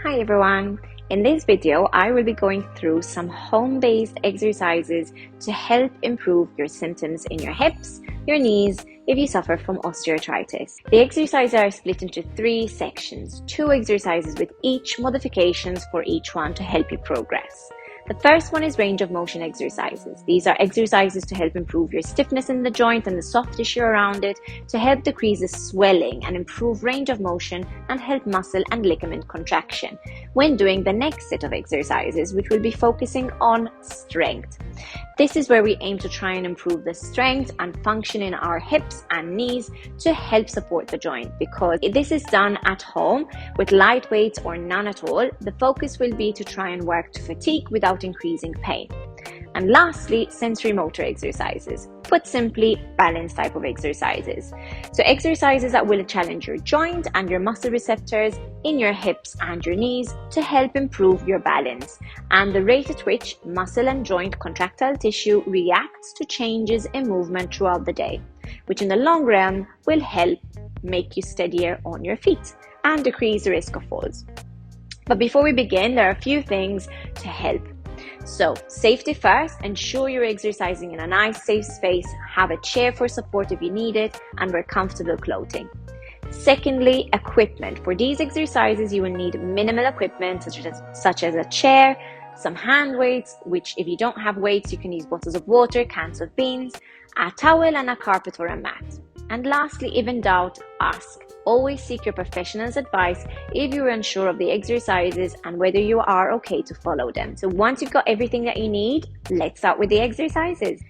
Hi everyone! In this video, I will be going through some home-based exercises to help improve your symptoms in your hips, your knees, if you suffer from osteoarthritis. The exercises are split into 3 sections, 2 exercises with each modifications for each one to help you progress. The first one is range of motion exercises. These are exercises to help improve your stiffness in the joint and the soft tissue around it, to help decrease the swelling and improve range of motion and help muscle and ligament contraction when doing the next set of exercises, which will be focusing on strength. This is where we aim to try and improve the strength and function in our hips and knees to help support the joint. Because if this is done at home with light weights or none at all, the focus will be to try and work to fatigue without increasing pain. And lastly, sensorimotor exercises. Put simply, balance type of exercises. So exercises that will challenge your joint and your muscle receptors in your hips and your knees to help improve your balance and the rate at which muscle and joint contractile tissue reacts to changes in movement throughout the day, which in the long run will help make you steadier on your feet and decrease the risk of falls. But before we begin, there are a few things to help. So, safety first, ensure you're exercising in a nice, safe space, have a chair for support if you need it, and wear comfortable clothing. Secondly, equipment. For these exercises, you will need minimal equipment such as a chair, some hand weights, which if you don't have weights, you can use bottles of water, cans of beans, a towel and a carpet or a mat. And lastly, if in doubt, ask. Always seek your professional's advice if you're unsure of the exercises and whether you are okay to follow them. So once you've got everything that you need, let's start with the exercises.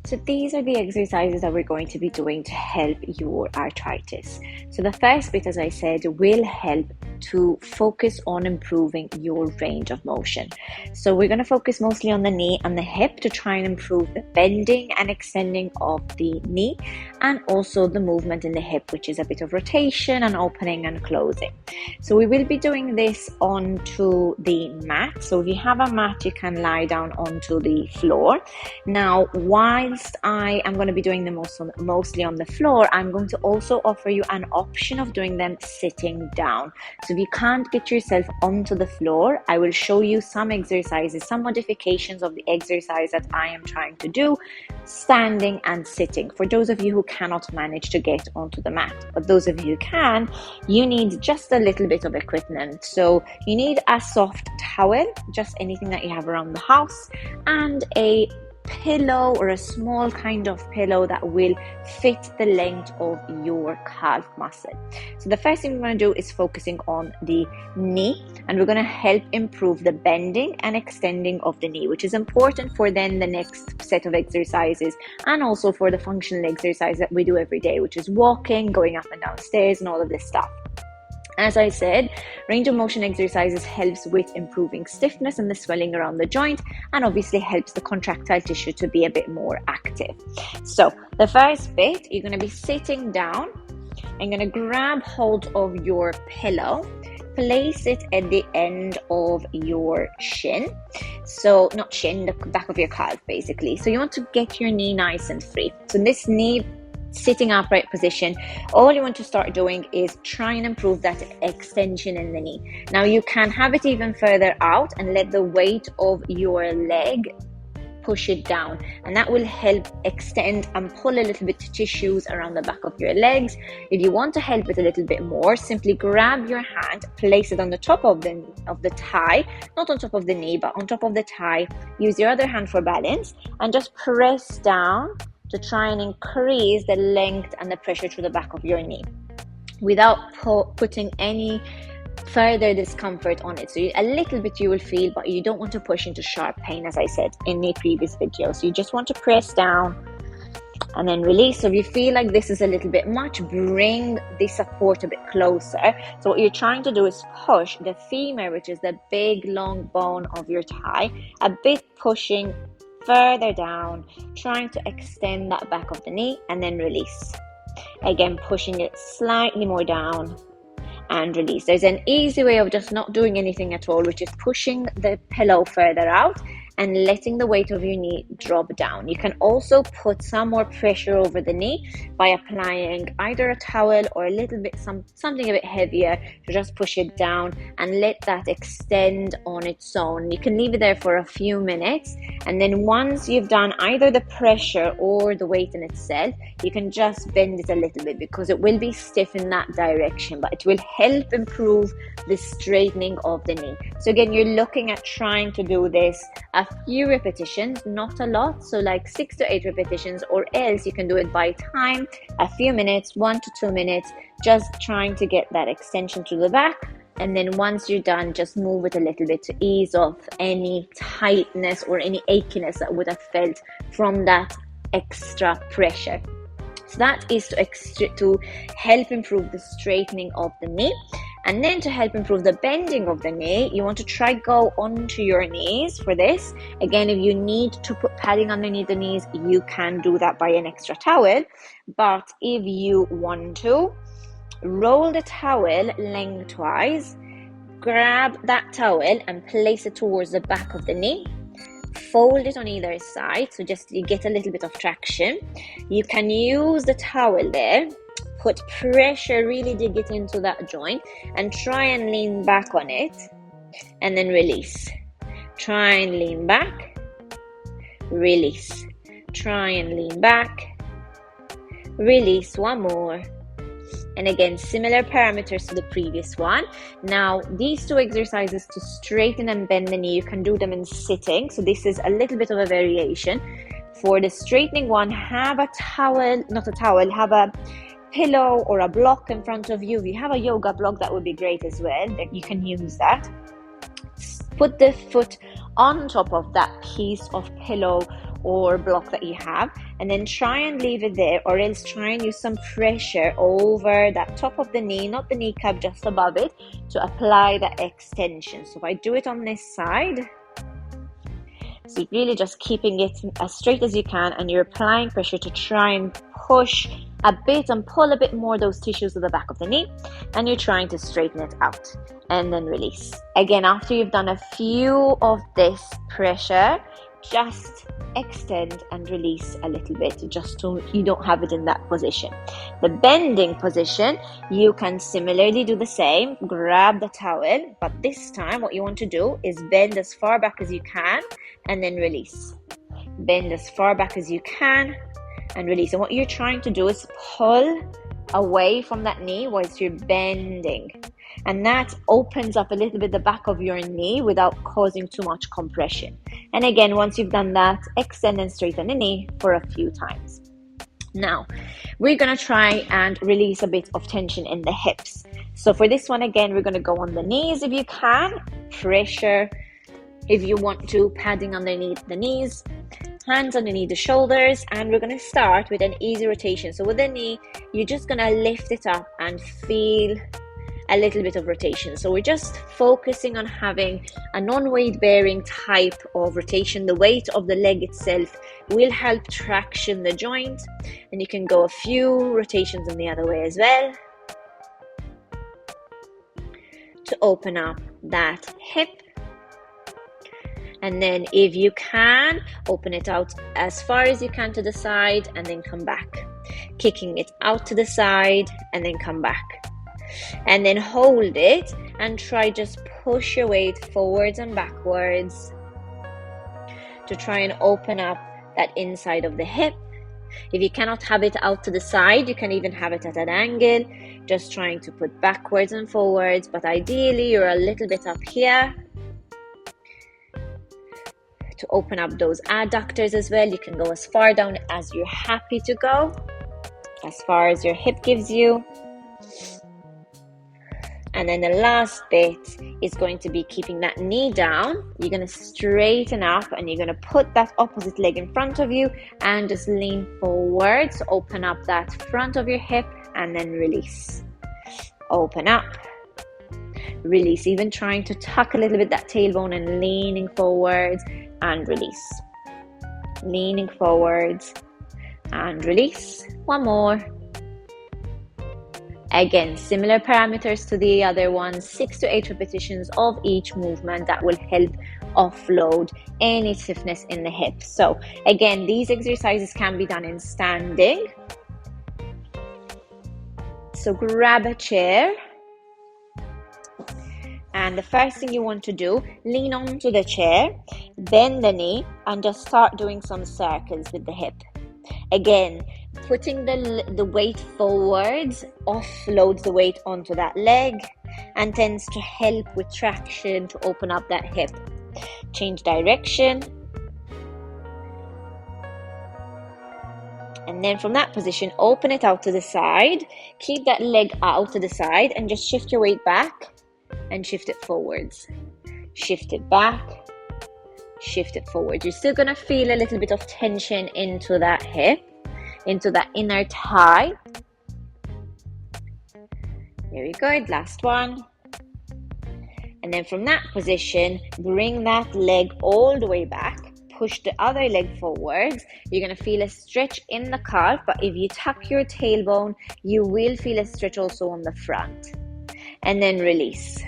So these are the exercises that we're going to be doing to help your arthritis. So the first bit, as I said, will help to focus on improving your range of motion. So we're going to focus mostly on the knee and the hip to try and improve the bending and extending of the knee and also the movement in the hip, which is a bit of rotation and opening and closing. So we will be doing this onto the mat. So if you have a mat, you can lie down onto the floor. Now, whilst I am going to be doing them mostly on the floor, I'm going to also offer you an option of doing them sitting down. So if you can't get yourself onto the floor, I will show you some exercises, some modifications of the exercise that I am trying to do, standing and sitting, for those of you who cannot manage to get onto the mat. But those of you who can, you need just a little bit of equipment. So you need a soft towel, just anything that you have around the house, and a pillow or a small kind of pillow that will fit the length of your calf muscle. So the first thing we're going to do is focusing on the knee, and we're going to help improve the bending and extending of the knee, which is important for then the next set of exercises and also for the functional exercise that we do every day, which is walking, going up and down stairs and all of this stuff. As I said, range of motion exercises helps with improving stiffness and the swelling around the joint, and obviously helps the contractile tissue to be a bit more active. So the first bit, you're going to be sitting down and going to grab hold of your pillow, place it at the end of your shin. So not shin, the back of your calf basically. So you want to get your knee nice and free. So this knee sitting upright position, all you want to start doing is try and improve that extension in the knee. Now you can have it even further out and let the weight of your leg push it down, and that will help extend and pull a little bit of tissues around the back of your legs. If you want to help it a little bit more, simply grab your hand, place it on the top of the thigh, not on top of the knee, but on top of the thigh. Use your other hand for balance and just press down to try and increase the length and the pressure through the back of your knee without putting any further discomfort on it. So a little bit you will feel, but you don't want to push into sharp pain, as I said in the previous video. So you just want to press down and then release. So if you feel like this is a little bit much, bring the support a bit closer. So what you're trying to do is push the femur, which is the big long bone of your thigh, a bit pushing further down, trying to extend that back of the knee, and then release. Again, pushing it slightly more down and release. There's an easy way of just not doing anything at all, which is pushing the pillow further out and letting the weight of your knee drop down. You can also put some more pressure over the knee by applying either a towel or a little bit something a bit heavier to just push it down and let that extend on its own. You can leave it there for a few minutes, and then once you've done either the pressure or the weight in itself, you can just bend it a little bit because it will be stiff in that direction, but it will help improve the straightening of the knee. So again, you're looking at trying to do this a few repetitions, not a lot, so like 6 to 8 repetitions, or else you can do it by time, a few minutes, 1 to 2 minutes, just trying to get that extension to the back. And then once you're done, just move it a little bit to ease off any tightness or any achiness that would have felt from that extra pressure. So that is to help improve the straightening of the knee. And then to help improve the bending of the knee, you want to try go onto your knees for this. Again, if you need to put padding underneath the knees, you can do that by an extra towel. But if you want to, roll the towel lengthwise, grab that towel and place it towards the back of the knee. Fold it on either side, so just you get a little bit of traction. You can use the towel there, put pressure, really dig it into that joint, and try and lean back on it, and then release. Try and lean back, release. Try and lean back, release. One more. And again, similar parameters to the previous one. Now, these two exercises to straighten and bend the knee, you can do them in sitting. So this is a little bit of a variation. For the straightening one, have a towel, not a towel, have a pillow or a block in front of you. If you have a yoga block, that would be great as well. You can use that. Put the foot on top of that piece of pillow or block that you have, and then try and leave it there, or else try and use some pressure over that top of the knee, not the kneecap, just above it, to apply that extension. So if I do it on this side, so really just keeping it as straight as you can, and you're applying pressure to try and push a bit and pull a bit more those tissues to the back of the knee, and you're trying to straighten it out, and then release. Again, after you've done a few of this pressure, just extend and release a little bit, just so you don't have it in that position. The bending position, you can similarly do the same. Grab the towel, but this time what you want to do is bend as far back as you can and then release. Bend as far back as you can and release. And what you're trying to do is pull away from that knee whilst you're bending, and that opens up a little bit the back of your knee without causing too much compression. And again, once you've done that, extend and straighten the knee for a few times. Now we're going to try and release a bit of tension in the hips. So for this one, again, we're going to go on the knees if you can, pressure if you want to, padding underneath the knees, hands underneath the shoulders, and we're going to start with an easy rotation. So with the knee, you're just going to lift it up and feel a little bit of rotation. So we're just focusing on having a non-weight bearing type of rotation. The weight of the leg itself will help traction the joint, and you can go a few rotations in the other way as well to open up that hip. And then if you can, open it out as far as you can to the side and then come back, kicking it out to the side and then come back. And then hold it and try just push your weight forwards and backwards to try and open up that inside of the hip. If you cannot have it out to the side, you can even have it at an angle, just trying to put backwards and forwards, but ideally you're a little bit up here to open up those adductors as well. You can go as far down as you're happy to go, as far as your hip gives you. And then the last bit is going to be keeping that knee down. You're going to straighten up and you're going to put that opposite leg in front of you and just lean forward. So open up that front of your hip and then release. Open up, release, even trying to tuck a little bit that tailbone and leaning forward and release. Leaning forward and release. One more. Again, similar parameters to the other one, 6 to 8 repetitions of each movement that will help offload any stiffness in the hips. So again, these exercises can be done in standing. So grab a chair, and the first thing you want to do, lean onto the chair, bend the knee, and just start doing some circles with the hip. Again, putting the weight forwards offloads the weight onto that leg and tends to help with traction to open up that hip. Change direction. And then from that position, open it out to the side. Keep that leg out to the side and just shift your weight back and shift it forwards. Shift it back, shift it forward. You're still going to feel a little bit of tension into that hip, into that inner thigh. Very good. Last one. And then from that position, bring that leg all the way back. Push the other leg forwards. You're going to feel a stretch in the calf, but if you tuck your tailbone, you will feel a stretch also on the front. And then release.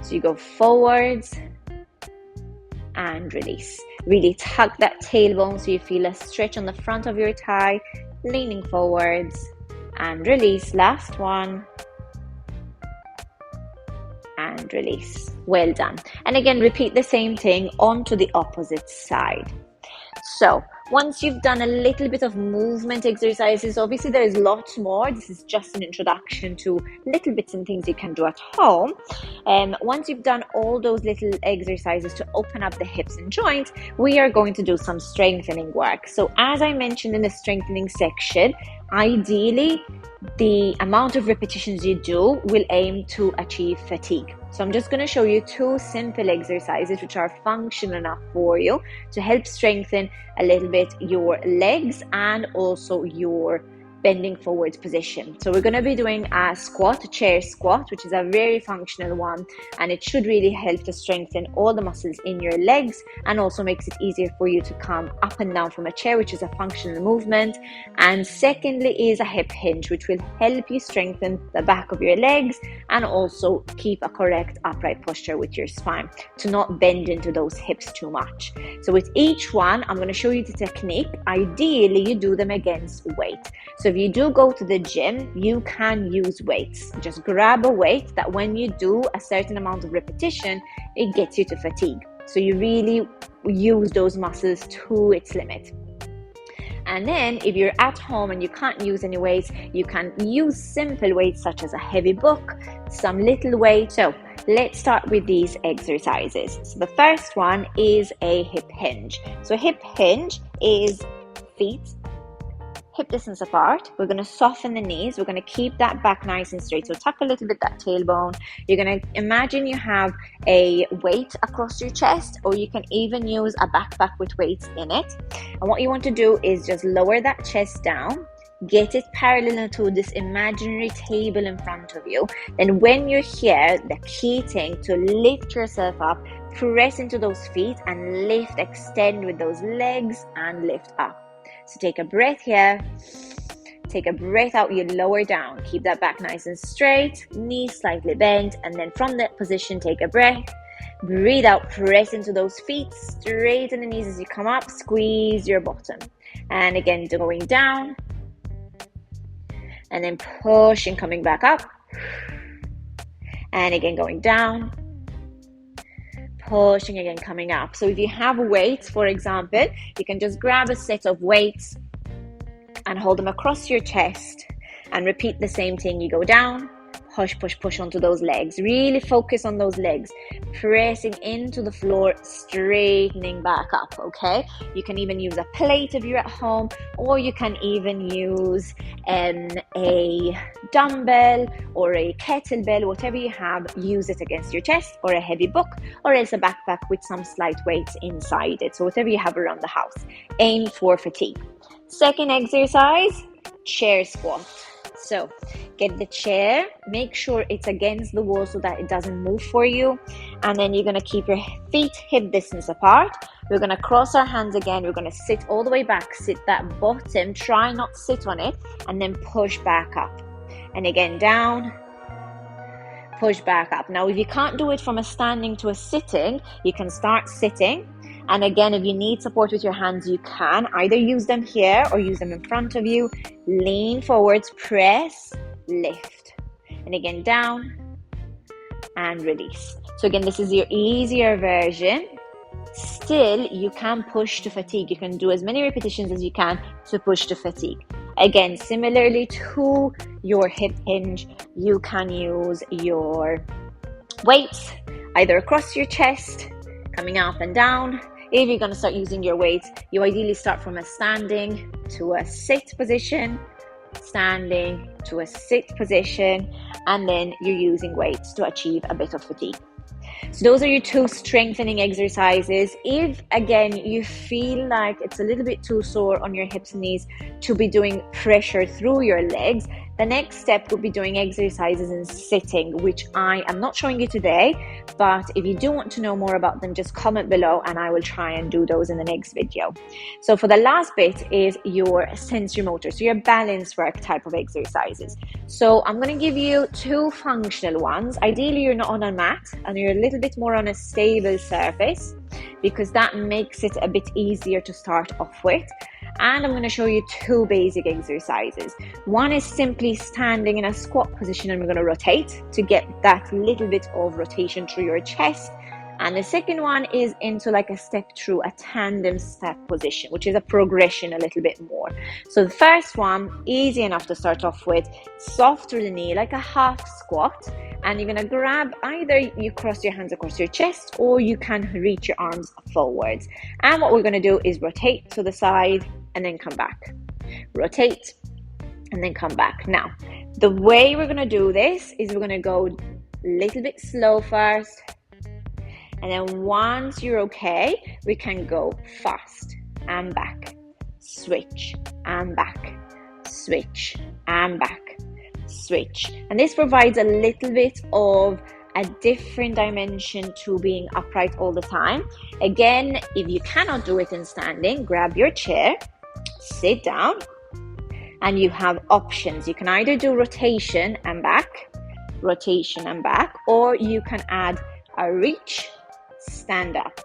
So you go forwards and release. Really tuck that tailbone so you feel a stretch on the front of your thigh, leaning forwards and release. Last one. And release. Well done. And again, repeat the same thing onto the opposite side. So once you've done a little bit of movement exercises, obviously there is lots more. This is just an introduction to little bits and things you can do at home. Once you've done all those little exercises to open up the hips and joints, we are going to do some strengthening work. So as I mentioned in the strengthening section, ideally the amount of repetitions you do will aim to achieve fatigue. So I'm just going to show you 2 simple exercises which are functional enough for you to help strengthen a little bit your legs and also your bending forwards position. So we're going to be doing a squat, a chair squat, which is a very functional one, and it should really help to strengthen all the muscles in your legs and also makes it easier for you to come up and down from a chair, which is a functional movement. And secondly is a hip hinge, which will help you strengthen the back of your legs and also keep a correct upright posture with your spine to not bend into those hips too much. So with each one, I'm going to show you the technique. Ideally, you do them against weight. So if you do go to the gym, you can use weights. Just grab a weight that when you do a certain amount of repetition, it gets you to fatigue. So you really use those muscles to its limit. And then if you're at home and you can't use any weights, you can use simple weights such as a heavy book, some little weight. So let's start with these exercises. So the first one is a hip hinge. So hip hinge is feet hip distance apart. We're going to soften the knees. We're going to keep that back nice and straight. So tuck a little bit that tailbone. You're going to imagine you have a weight across your chest, or you can even use a backpack with weights in it. And what you want to do is just lower that chest down, get it parallel to this imaginary table in front of you. Then when you're here, the key thing to lift yourself up, press into those feet and lift, extend with those legs and lift up. So take a breath here, take a breath out, you lower down, keep that back nice and straight, knees slightly bent, and then from that position, take a breath, breathe out, press into those feet, straighten the knees as you come up, squeeze your bottom, and again, going down, and then push and coming back up, and again, going down, pushing again, coming up. So if you have weights, for example, you can just grab a set of weights and hold them across your chest and repeat the same thing. You go down, push, push, push onto those legs. Really focus on those legs, pressing into the floor, straightening back up, okay? You can even use a plate if you're at home, or you can even use a dumbbell or a kettlebell, whatever you have, use it against your chest, or a heavy book, or else a backpack with some slight weights inside it. So whatever you have around the house. Aim for fatigue. Second exercise, chair squat. So get the chair, make sure it's against the wall so that it doesn't move for you. And then you're going to keep your feet hip distance apart. We're going to cross our hands again. We're going to sit all the way back, sit that bottom, try not to sit on it, and then push back up. And again, down, push back up. Now, if you can't do it from a standing to a sitting, you can start sitting. And again, if you need support with your hands, you can either use them here or use them in front of you. Lean forwards, press, lift. And again, down and release. So again, this is your easier version. Still, you can push to fatigue. You can do as many repetitions as you can to push to fatigue. Again, similarly to your hip hinge, you can use your weights either across your chest, coming up and down. If you're going to start using your weights, you ideally start from a standing to a sit position, standing to a sit position, and then you're using weights to achieve a bit of fatigue. So those are your two strengthening exercises. If, again, you feel like it's a little bit too sore on your hips and knees to be doing pressure through your legs, the next step would be doing exercises in sitting, which I am not showing you today, but if you do want to know more about them, just comment below and I will try and do those in the next video. So for the last bit is your sensorimotor, so your balance work type of exercises. So I'm going to give you two functional ones. Ideally, you're not on a mat and you're a little bit more on a stable surface, because that makes it a bit easier to start off with. And I'm going to show you two basic exercises. One is simply standing in a squat position and we're going to rotate to get that little bit of rotation through your chest. And the second one is into like a step through, a tandem step position, which is a progression a little bit more. So the first one, easy enough to start off with, soft through the knee, like a half squat. And you're going to grab, either you cross your hands across your chest or you can reach your arms forwards. And what we're going to do is rotate to the side and then come back. Rotate and then come back. Now, the way we're going to do this is we're going to go a little bit slow first. And then once you're okay, we can go fast and back, switch and back, switch and back, switch. And this provides a little bit of a different dimension to being upright all the time. Again, if you cannot do it in standing, grab your chair, sit down, and you have options. You can either do rotation and back, or you can add a reach, stand up,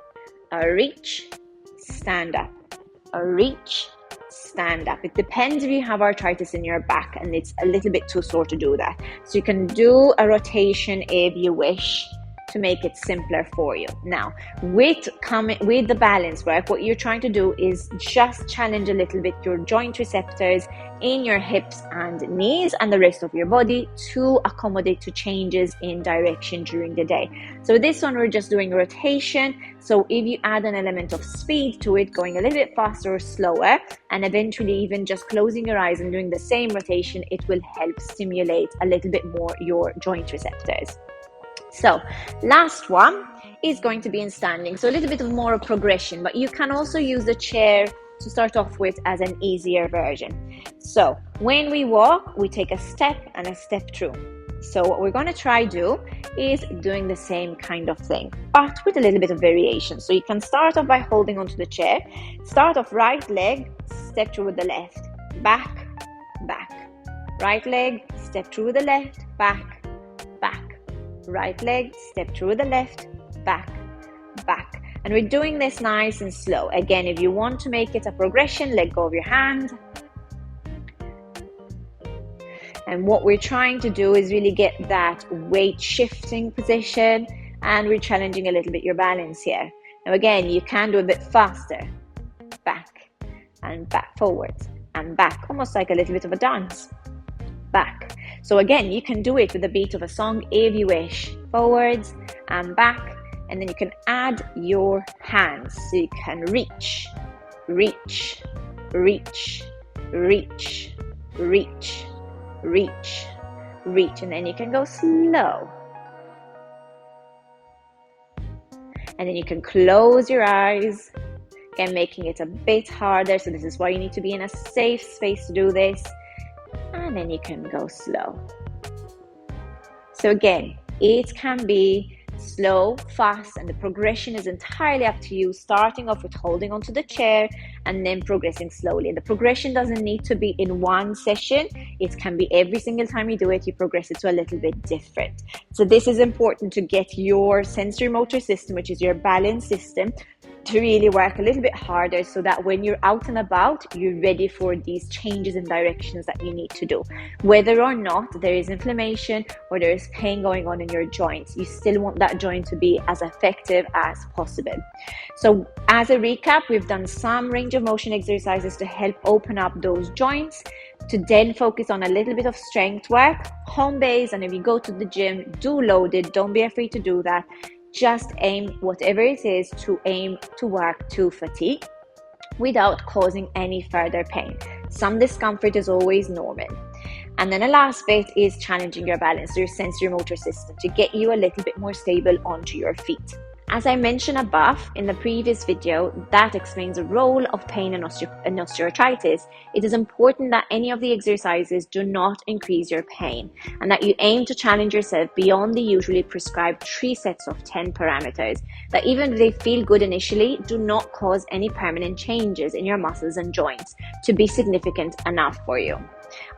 a reach, stand up, a reach, stand up. It depends if you have arthritis in your back and it's a little bit too sore to do that. So you can do a rotation if you wish to make it simpler for you. Now, with the balance work, what you're trying to do is just challenge a little bit your joint receptors in your hips and knees and the rest of your body to accommodate to changes in direction during the day. So with this one, we're just doing rotation. So if you add an element of speed to it, going a little bit faster or slower, and eventually even just closing your eyes and doing the same rotation, it will help stimulate a little bit more your joint receptors. So last one is going to be in standing, so a little bit of more of progression, but you can also use the chair to start off with as an easier version. So when we walk, we take a step and a step through. So what we're going to try do is doing the same kind of thing, but with a little bit of variation. So you can start off by holding onto the chair, start off right leg, step through with the left, back, back, right leg, step through with the left, back, back, right leg, step through the left, back, back. And we're doing this nice and slow. Again, if you want to make it a progression, let go of your hand. And what we're trying to do is really get that weight shifting position, and we're challenging a little bit your balance here. Now again, you can do a bit faster. Back and back, forwards and back, almost like a little bit of a dance. Back. So again, you can do it with the beat of a song if you wish. Forwards and back, and then you can add your hands. So you can reach, reach, reach, reach, reach, reach, reach, and then you can go slow. And then you can close your eyes, again making it a bit harder. So this is why you need to be in a safe space to do this. And then you can go slow. So again, it can be slow, fast, and the progression is entirely up to you, starting off with holding onto the chair and then progressing slowly. And the progression doesn't need to be in one session. It can be every single time you do it, you progress it to a little bit different. So this is important to get your sensorimotor system, which is your balance system, to really work a little bit harder, so that when you're out and about, you're ready for these changes in directions that you need to do. Whether or not there is inflammation or there is pain going on in your joints, you still want that joint to be as effective as possible. So as a recap, we've done some range of motion exercises to help open up those joints, to then focus on a little bit of strength work, home base, and if you go to the gym, do loaded. Don't be afraid to do that. Just aim, whatever it is, to aim to work to fatigue without causing any further pain. Some discomfort is always normal. And then the last bit is challenging your balance, your sensorimotor system, to get you a little bit more stable onto your feet. As I mentioned above in the previous video that explains the role of pain in osteoarthritis, it is important that any of the exercises do not increase your pain, and that you aim to challenge yourself beyond the usually prescribed 3 sets of 10 parameters, that even if they feel good initially, do not cause any permanent changes in your muscles and joints to be significant enough for you.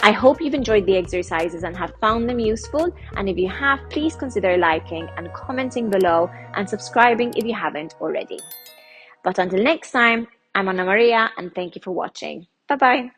I hope you've enjoyed the exercises and have found them useful, and if you have, please consider liking and commenting below and subscribing if you haven't already. But until next time, I'm Anna Maria and thank you for watching. Bye bye.